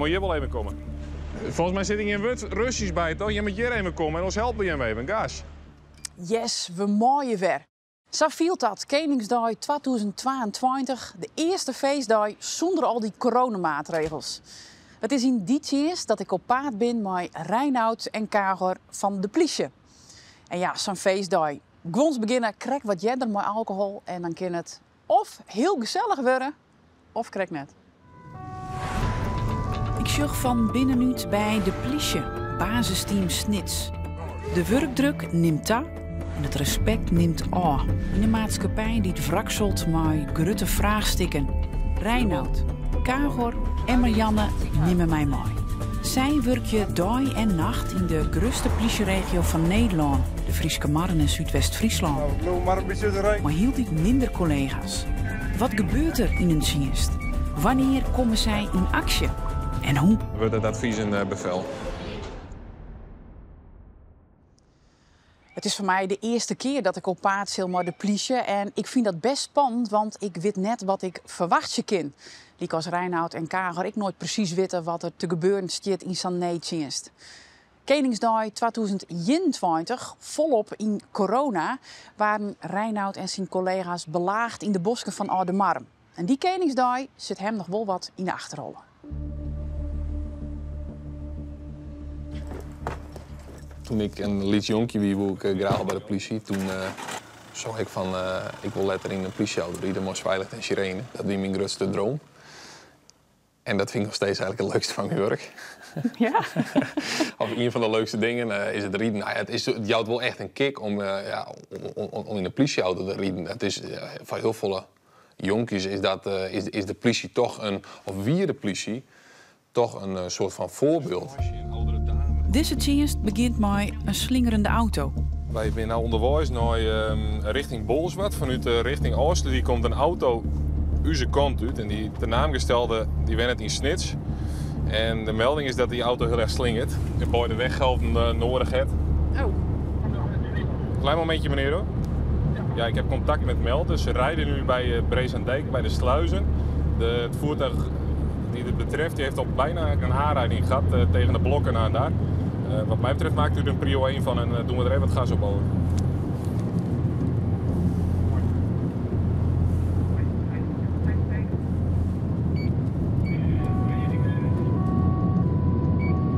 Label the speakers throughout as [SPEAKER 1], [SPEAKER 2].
[SPEAKER 1] moet hier wel even komen. Volgens mij zit ik in wat Russisch bij, toch? Je moet hier even komen en ons helpen je even, gas.
[SPEAKER 2] Yes, we mooie weer. Zo viel dat, Koningsdag 2022, de eerste feestdag zonder al die coronamaatregels. Het is in die tjes dat ik op paard ben met Reinoud en Kagor van de politie. En ja, zo'n feestdag. Gwons beginnen, krijg wat jeder met alcohol en dan kan het of heel gezellig worden, of krijg net. Ik zocht van binnenuit bij de politie, basisteam Snits. De werkdruk neemt toe en het respect neemt af. In een maatschappij die het wrakselt met grote vraagstukken. Reinoud, Kagor en Marianne nemen mij mee. Zij werken dag en nacht in de grootste politieregio van Nederland, de Frieske Marne in Zuidwest-Friesland. Maar hield ik minder collega's. Wat gebeurt er in een dienst? Wanneer komen zij in actie? En hoe?
[SPEAKER 1] Wordt het advies een bevel?
[SPEAKER 2] Het is voor mij de eerste keer dat ik op paard zit met de politie. En ik vind dat best spannend, want ik weet net wat ik verwachtje kan. Liek als Reinoud en Kagor ik nooit precies weten wat er te gebeuren staat in zo'n dienst. Koningsdag 2021, volop in corona, waren Reinoud en zijn collega's belaagd in de bosken van Oudemarm. En die Koningsdag zit hem nog wel wat in de achterrollen.
[SPEAKER 3] Toen ik een liet jonkje wie wil ik graag bij de politie. Toen zag ik van, ik wil letter in een politieauto rijden, maar veilig en sirene. Dat was mijn grootste droom. En dat vind ik nog steeds eigenlijk het leukste van mijn werk.
[SPEAKER 2] Ja?
[SPEAKER 3] Of een van de leukste dingen is het rijden. Nou, het jouwt wel echt een kick om in een politieauto te rijden. Het is voor heel veel jonkjes is de politie toch of wie de politie, toch een soort van voorbeeld.
[SPEAKER 2] Deze dienst begint met een slingerende auto.
[SPEAKER 1] Wij zijn nu onderwijs naar richting Bolsward. Vanuit richting Oosten die komt een auto onze kant uit. En die naamgestelde die went in Snits. En de melding is dat die auto heel erg slingert. En bij de weggehouden nodig heeft.
[SPEAKER 2] Oh.
[SPEAKER 1] Klein momentje meneer hoor. Ja, ik heb contact met Meld. Dus ze rijden nu bij Brezandijk, bij de sluizen. Het voertuig die het betreft die heeft al bijna een aanrijding gehad tegen de blokken aan daar. Wat mij betreft maakt u er een prio 1 van en doen we er even wat gas op over.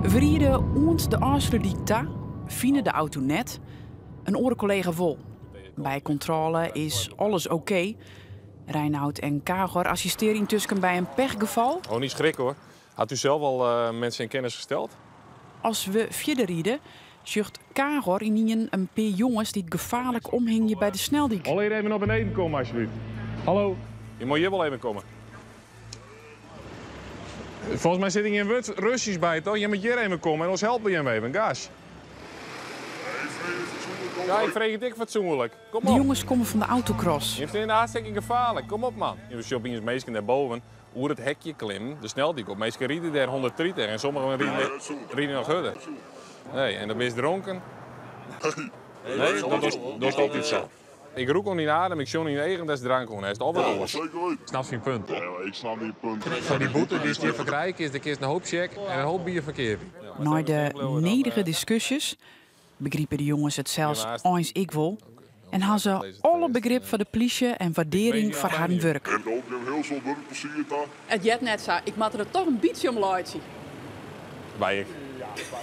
[SPEAKER 2] Vrienden ont de afsluitdicta vinden de auto net, een orencollega vol. Bij controle is alles oké. Reinoud en Kagor assisteren intussen bij een pechgeval.
[SPEAKER 1] Oh, niet schrikken hoor. Had u zelf al mensen in kennis gesteld?
[SPEAKER 2] Als we verder rieden, zucht Kagor in een paar jongens die gevaarlijk omhingen bij de sneldiek.
[SPEAKER 1] Al even naar beneden komen alsjeblieft. Hallo. Je moet hier wel even komen. Volgens mij zit ik in wat Russisch bij, toch? Je moet hier even komen en ons helpen je even, gas. Ja, ik vreeg het ik fatsoenlijk. Kom op.
[SPEAKER 2] De jongens komen van de autocross.
[SPEAKER 1] Je vindt het hartstikke gevaarlijk. Kom op, man. Je ziet opeens mensen daarboven hoe het hekje klimmen, de sneldiek op. Meesten rieden daar 130 en sommigen rieden nog harder. Nee, en dan ben je dronken. Nee, dat is altijd zo. Ik roek al niet adem, ik zie niet eigen, dat is drank gewoon. Hij is al wat anders. Snap je punt?
[SPEAKER 4] Ja, ik snap die punt.
[SPEAKER 1] Van die boete die is hier verkrijgen is de kist een hoop check en een hoop bierverkeer.
[SPEAKER 2] Na de nederige discussies begrijpen de jongens het zelfs eens ik wil. En hadden ze alle begrip voor de politie en waardering voor haar werk.
[SPEAKER 4] En ook heel veel werk plezier daar.
[SPEAKER 2] Het jet net zo, ik maak er toch een beetje om luidje.
[SPEAKER 1] Bij ik.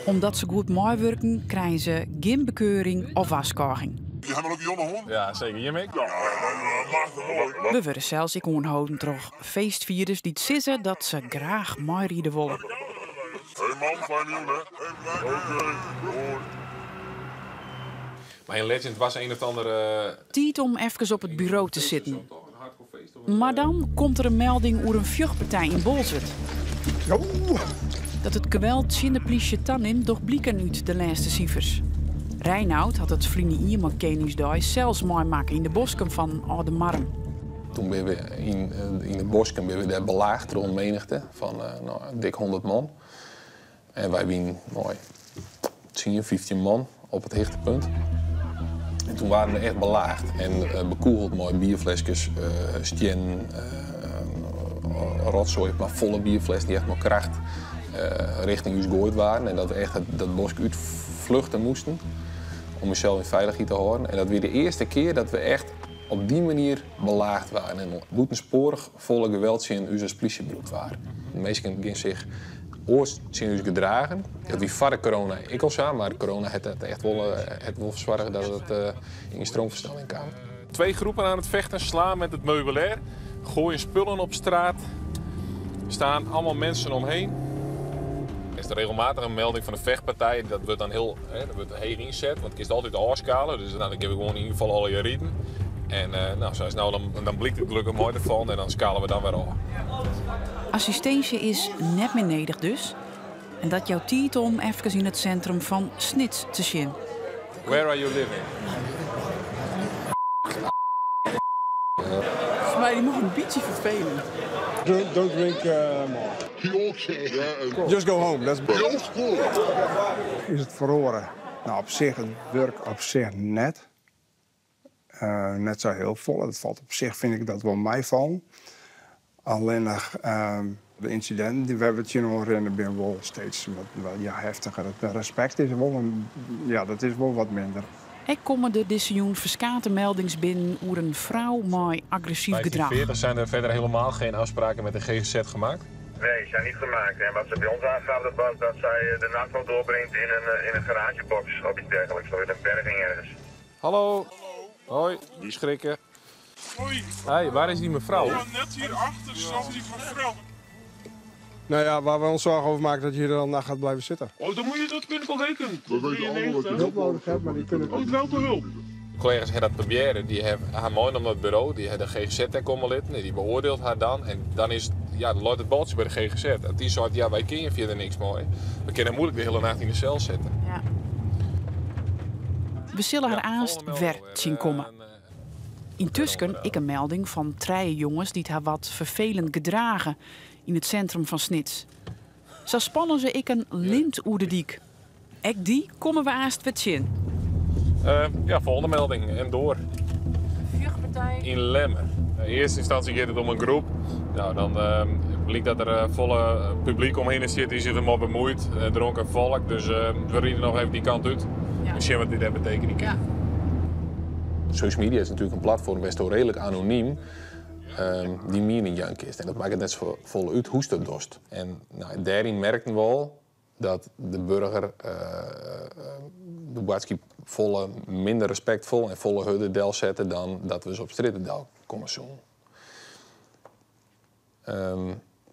[SPEAKER 2] Omdat ze goed mooi werken, krijgen ze geen bekeuring of afskorging.
[SPEAKER 4] Je hebt ook een jonge hond?
[SPEAKER 1] Ja, zeker. Je mee?
[SPEAKER 4] Ja, maakt het mooi.
[SPEAKER 2] We worden zelfs ik onhouden toch feestvierders die zeggen dat ze graag mooi rieden willen.
[SPEAKER 4] Hey man, fijn nieuw hè? Oké, hoi.
[SPEAKER 1] Maar in Legend was een of andere...
[SPEAKER 2] Tijd om even op het bureau te zitten. Maar dan komt er een melding over een vluchtpartij in Bolsward. Dat het geweld in de politie tannin toch blikken uit de laatste cijfers. Reinoud had het vrienden hier met Koningsdag zelfs mooi maken in de bosken van Oudemarm.
[SPEAKER 3] Toen ben we in de bosken ben we daar belaagd rond menigte van dik 100 man. En wij wien mooi 10, 15 man op het hechtepunt. En toen waren we echt belaagd en bekoeld mooi bierflesjes, stien, rotzooi, maar volle bierfles die echt nog kracht. richting ons gooid waren. En dat we echt dat bos uit vluchten moesten om onszelf in veiligheid te houden. En dat weer de eerste keer dat we echt op die manier belaagd waren. En buitensporig volle geweld in onze politiebroed waren. De meesten gingen zich ooit zien ons gedragen. Dat wie voor de corona ik al zei, maar corona heeft het echt wel verzorgd dat het in stroomversnelling kwam.
[SPEAKER 1] 2 groepen aan het vechten, slaan met het meubilair, gooien spullen op straat. Er staan allemaal mensen omheen. Er is er regelmatig een melding van de vechtpartij. Dat wordt dan heel heeg ingezet, want het is altijd de oorskalen. Dus dan geven we gewoon in ieder geval al je rieten. En zoals dan blikt het gelukkig mooi ervan en dan skalen we dan weer op.
[SPEAKER 2] Assistentie is net meer nodig dus. En dat jouw tijd om even in het centrum van Snits te zien.
[SPEAKER 1] Where are you living?
[SPEAKER 2] Voor mij die mag een beetje vervelend.
[SPEAKER 5] Don't drink more. Just go home. That's is het verloren? Nou, op zich, het werk op zich net. Net zo heel vol. Het valt op zich, vind ik dat wel meevallen. Alleen nog de incidenten die we hebben het nog herinneren, ben wel steeds wat heftiger. Het respect is wel dat is wel wat minder.
[SPEAKER 2] Er komen de dissioen verskate meldings binnen over een vrouw met agressief gedrag.
[SPEAKER 1] 1940 zijn er verder helemaal geen afspraken met de GGZ gemaakt?
[SPEAKER 6] Nee, zijn niet gemaakt. En wat ze bij ons aangaven was dat zij de nacht wel doorbrengt in een garagebox of iets dergelijks. Of in een berging ergens.
[SPEAKER 1] Hallo. Hoi, die schrikken.
[SPEAKER 4] Hoi.
[SPEAKER 1] Hey, waar is die mevrouw?
[SPEAKER 4] Ja, net hierachter zat die mevrouw.
[SPEAKER 5] Nou ja, waar we ons zorgen over maken dat je hier dan nacht gaat blijven zitten.
[SPEAKER 4] Oh, dan moet je dat kunnen wel rekenen. Dat weet je allemaal wat je
[SPEAKER 5] Hulp nodig hebt, maar die kunnen
[SPEAKER 4] Oh, welke hulp?
[SPEAKER 1] Collega's hebben dat proberen, die hebben haar mooi om dat bureau, die hebben de GGZ komen lid, die beoordeelt haar dan. En dan is dan loopt het baltje bij de GGZ. En die zegt, ja, wij kennen verder niks mooi. We kunnen moeilijk de hele nacht in de cel zetten.
[SPEAKER 2] Ja. We zullen haar aanst ver zien komen. Intussen ik een melding van 3 jongens die haar wat vervelend gedragen in het centrum van Snits. Zo spannen ze ik een lint oer de diek. Ek die komen we aanst wat zien.
[SPEAKER 1] Volgende melding en door.
[SPEAKER 2] Vuurpartij.
[SPEAKER 1] In Lemmer. In eerste instantie gaat het om een groep. Nou, dan blijkt dat er volle publiek omheen zit die zich ermee bemoeit. Dronken volk, dus we rieden nog even die kant uit.
[SPEAKER 2] Ja.
[SPEAKER 1] En zien wat dit betekent.
[SPEAKER 2] Ja.
[SPEAKER 3] Social media is natuurlijk een platform best wel redelijk anoniem. Die mening is. En dat maakt het net zo vol uit hoe het dost. En daarin merken we al dat de burger de boodschap volle minder respectvol en volle hudde deel zetten dan dat we ze op strijdendel komen zoeken.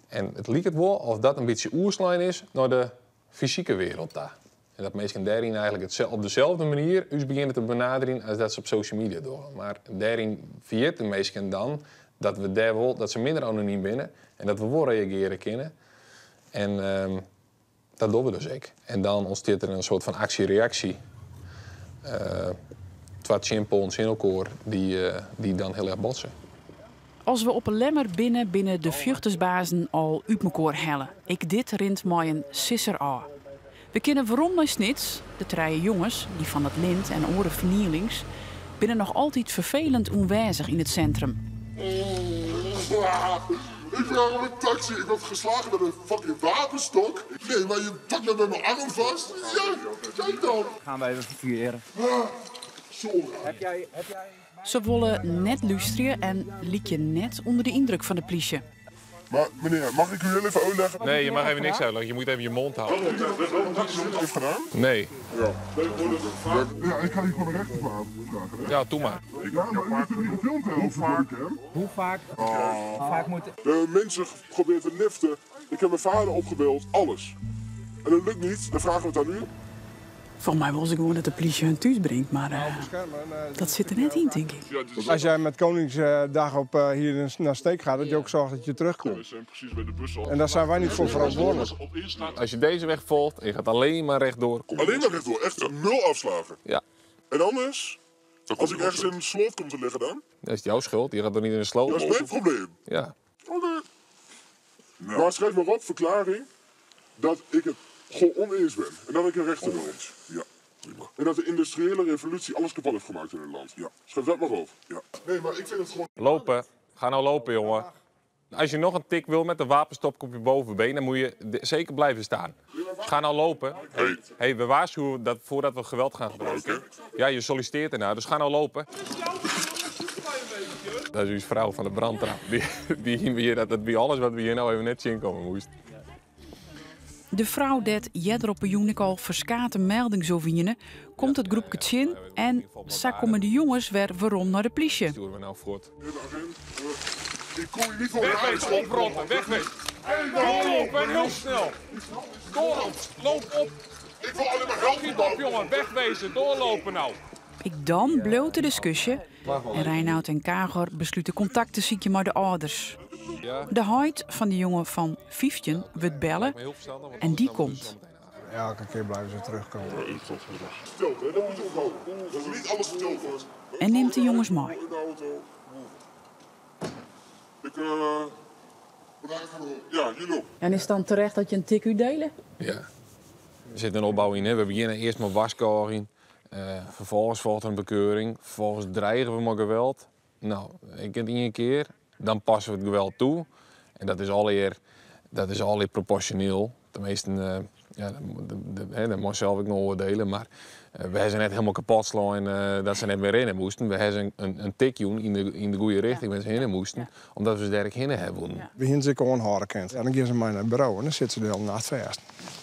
[SPEAKER 3] En het lijkt het wel of dat een beetje oerslijn is naar de fysieke wereld daar. En dat mensen daarin eigenlijk op dezelfde manier ons beginnen te benaderen als dat ze op social media doen. Maar daarin viert de mensen dan dat we daar wel, dat ze minder anoniem binnen en dat we wel reageren kunnen. En dat doen we dus ook. En dan ontstaat er een soort van actie-reactie. Twee chimpons in elkaar die dan heel erg botsen.
[SPEAKER 2] Als we op een lemmer binnen de vluchtersbazen al uit mekaar hellen. Ik dit rint mij een sisser aan. We kennen waarom naar Snits, de 3 jongens, die van het lint en oren vernielings, binnen nog altijd vervelend onwijzig in het centrum.
[SPEAKER 4] Ik vraag om een taxi. Ik word geslagen met een fucking wapenstok. Nee, maar je pakt me met mijn arm vast. Ja, kijk dan.
[SPEAKER 7] Gaan wij even vervieren.
[SPEAKER 4] Sorry.
[SPEAKER 7] Heb jij...
[SPEAKER 2] Ze willen net luisteren en liet je net onder de indruk van de politie.
[SPEAKER 4] Maar meneer, mag ik u heel even uitleggen?
[SPEAKER 1] Nee, je mag even niks uitleggen. Je moet even je mond houden.
[SPEAKER 4] Wat heeft gedaan?
[SPEAKER 1] Nee.
[SPEAKER 4] Ja. Ja, ik ga hier gewoon een rechter vragen.
[SPEAKER 1] Ja, doe maar.
[SPEAKER 4] Ja, maar u moet niet gefilmd hebben. Hoe vaak, hè?
[SPEAKER 7] Hoe vaak? Hoe vaak moet...
[SPEAKER 4] Mensen proberen te liften. Ik heb mijn vader opgebeld. Alles. En dat lukt niet. Dan vragen we het aan u.
[SPEAKER 2] Volgens mij was ik gewoon dat de politie hun thuis brengt, maar dat zit er net in, denk ik.
[SPEAKER 4] Ja, dus
[SPEAKER 5] Als jij met Koningsdag op hier naar Steek gaat, dat je ook zorgt dat je terugkomt.
[SPEAKER 4] we zijn precies bij de bus al.
[SPEAKER 5] En daar zijn wij niet voor verantwoordelijk.
[SPEAKER 4] Op één staat
[SPEAKER 1] Als je deze weg volgt en je gaat alleen maar rechtdoor.
[SPEAKER 4] alleen maar rechtdoor. Echt 0 afslagen.
[SPEAKER 1] Ja,
[SPEAKER 4] En anders, als ik ergens in een sloot kom te liggen dan,
[SPEAKER 1] dat is jouw schuld. Je gaat er niet in de sloot.
[SPEAKER 4] dat is mijn probleem.
[SPEAKER 1] Ja.
[SPEAKER 4] Oké. Maar schrijf maar op, verklaring, dat ik het gewoon oneens ben. En dat ik een rechter wil. Ja, prima. En dat de industriële revolutie alles kapot heeft gemaakt in het land. Ja. Schrijf dat maar op. Ja. Nee, maar ik vind het gewoon...
[SPEAKER 1] Lopen. Ga nou lopen, jongen. Als je nog een tik wil met een wapenstop op je bovenbeen, dan moet je zeker blijven staan. Dus ga nou lopen. Hey, we waarschuwen dat voordat we geweld gaan gebruiken. Ja, je solliciteert ernaar, dus ga nou lopen. Dat is uw vrouw van de brandtrap. Dat bij alles wat we hier nou even net zien komen moest.
[SPEAKER 2] De vrouw dat jeder op een joen al verskate melding zo vinden, komt het groepje in en zo komen de jongens weer waarom naar de politie.
[SPEAKER 1] Sturen we nou voort.
[SPEAKER 4] Ik kom je niet voor
[SPEAKER 1] Wegwezen, oprotten, wegwezen. Doorlopen en heel snel. Doorlopen, loop op.
[SPEAKER 4] Ik wil alleen maar helpen.
[SPEAKER 1] Schiet op, jongen, wegwezen, doorlopen nou.
[SPEAKER 2] Ik dan bloot de discussie en Reinoud en Kagor besluiten contact te zoeken met de ouders. De huid van de jongen van 15 wordt bellen en die komt.
[SPEAKER 5] Elke keer blijven ze terugkomen.
[SPEAKER 4] Stil, hè? Dat moet je onthouden. Dat is niet alles verteld wordt.
[SPEAKER 2] En neemt de jongens mee.
[SPEAKER 4] In de auto. Ja, jullie.
[SPEAKER 2] En is het dan terecht dat je een tik u delen?
[SPEAKER 1] Ja. Er zit een opbouw in. Hè. We beginnen eerst met waskoring. Vervolgens volgt een bekeuring. Vervolgens dreigen we met geweld. Nou, ik ken het één keer. Dan passen we het geweld toe. En dat is alweer proportioneel. Tenminste, dat moet zelf ik nog oordelen. Maar we hebben ze net helemaal kapot slaan dat ze net meer rennen moesten. We hebben een tikje in de goede richting waar ze heen moesten. Omdat we ze direct heen hebben.
[SPEAKER 5] We beginnen zich gewoon harder kent. En dan gaan ze mij naar het bureau en dan zitten ze de hele nacht vast.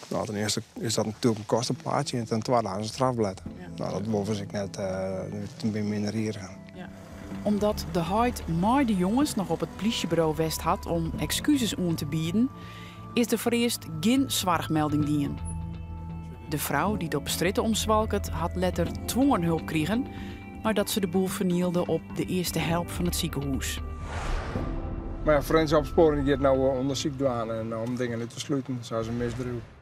[SPEAKER 5] Nou, ten eerste is dat natuurlijk een kostenpaardje en ten tweede aan ze strafblad. Nou, dat boven ik net een beetje minder hier gaan.
[SPEAKER 2] Omdat de huid maar de jongens nog op het politiebureau West had om excuses aan te bieden, is er voor eerst geen zwargmelding dien. De vrouw die het op stritten omzwalkt had letter dwongenhulp kregen, maar dat ze de boel vernielde op de eerste help van het ziekenhuis.
[SPEAKER 5] Maar ja, forensische opsporing gaat nou onderzoek doen en om dingen niet te sluiten, zoals een misdrijf.